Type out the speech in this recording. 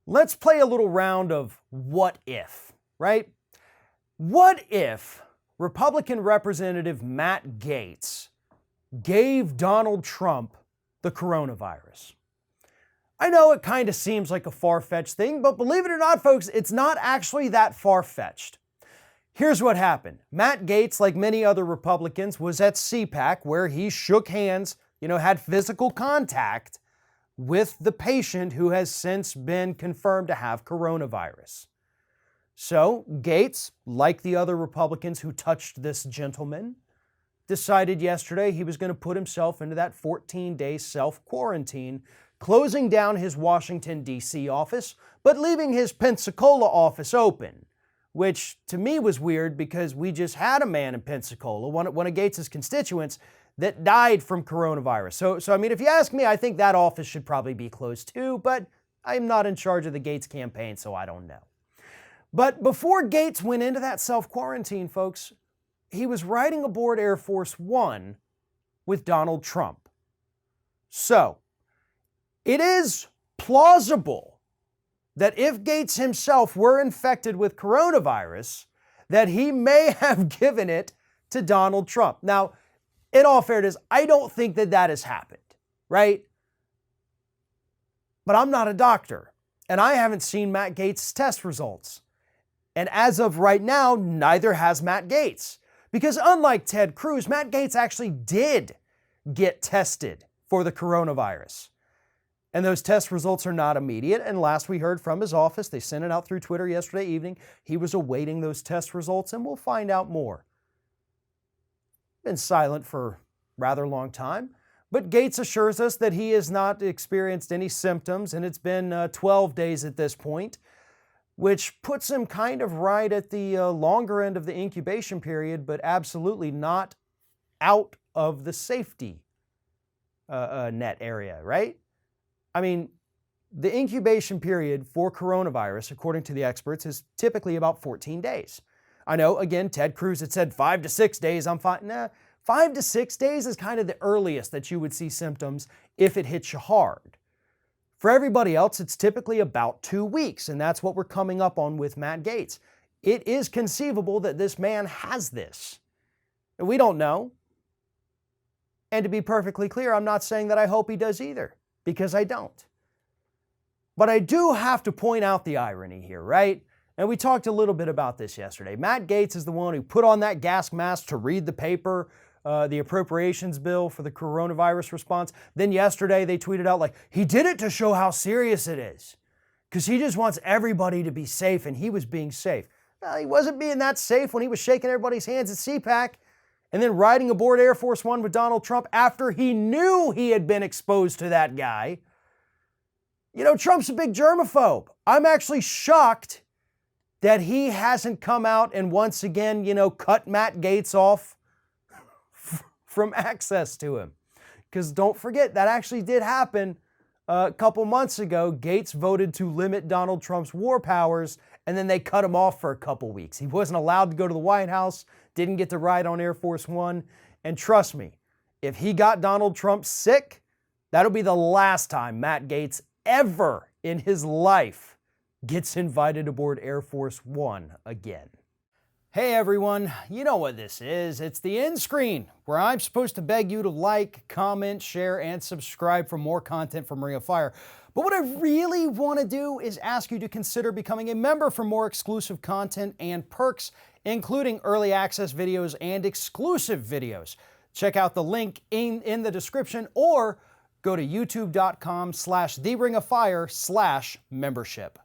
Let's play a little round of what if, right? What if Republican Representative Matt Gaetz gave Donald Trump the coronavirus? I know it kind of seems like a far-fetched thing, but believe it or not, folks, it's not actually that far-fetched. Here's what happened. Matt Gaetz, like many other Republicans, was at CPAC where he shook hands, had physical contact with the patient who has since been confirmed to have coronavirus. So Gaetz, like the other Republicans who touched this gentleman, decided yesterday he was going to put himself into that 14-day self-quarantine, closing down his Washington, D.C. office, but leaving his Pensacola office open, which to me was weird because we just had a man in Pensacola, one of Gaetz' constituents, that died from coronavirus. So I mean, if you ask me, I think that office should probably be closed too, but I'm not in charge of the Gaetz campaign, so I don't know. But before Gaetz went into that self-quarantine, folks, he was riding aboard Air Force One with Donald Trump. So, it is plausible that if Gaetz himself were infected with coronavirus, that he may have given it to Donald Trump. Now, in all fairness, I don't think that has happened, right? But I'm not a doctor, and I haven't seen Matt Gaetz' test results. And as of right now, neither has Matt Gaetz. Because unlike Ted Cruz, Matt Gaetz actually did get tested for the coronavirus. And those test results are not immediate. And last we heard from his office, they sent it out through Twitter yesterday evening, he was awaiting those test results, and we'll find out more. Been silent for a rather long time, but Gaetz assures us that he has not experienced any symptoms, and it's been 12 days at this point, which puts him kind of right at the longer end of the incubation period, but absolutely not out of the safety net area, right? I mean, the incubation period for coronavirus, according to the experts, is typically about 14 days. I know, again, Ted Cruz had said 5 to 6 days. I'm fine. Nah, 5 to 6 days is kind of the earliest that you would see symptoms if it hits you hard. For everybody else, it's typically about 2 weeks, and that's what we're coming up on with Matt Gaetz. It is conceivable that this man has this. And we don't know. And to be perfectly clear, I'm not saying that I hope he does either, because I don't. But I do have to point out the irony here, right? And we talked a little bit about this yesterday. Matt Gaetz is the one who put on that gas mask to read the paper, the appropriations bill for the coronavirus response. Then yesterday they tweeted out he did it to show how serious it is because he just wants everybody to be safe, and he was being safe. Well, he wasn't being that safe when he was shaking everybody's hands at CPAC and then riding aboard Air Force One with Donald Trump after he knew he had been exposed to that guy. Trump's a big germaphobe. I'm actually shocked that he hasn't come out and once again, cut Matt Gaetz off from access to him. Because don't forget, that actually did happen a couple months ago. Gaetz voted to limit Donald Trump's war powers, and then they cut him off for a couple weeks. He wasn't allowed to go to the White House, didn't get to ride on Air Force One. And trust me, if he got Donald Trump sick, that'll be the last time Matt Gaetz ever in his life gets invited aboard Air Force One again. Hey everyone, you know what this is. It's the end screen, where I'm supposed to beg you to like, comment, share, and subscribe for more content from Ring of Fire. But what I really want to do is ask you to consider becoming a member for more exclusive content and perks, including early access videos and exclusive videos. Check out the link in the description, or go to youtube.com/theringoffire/membership.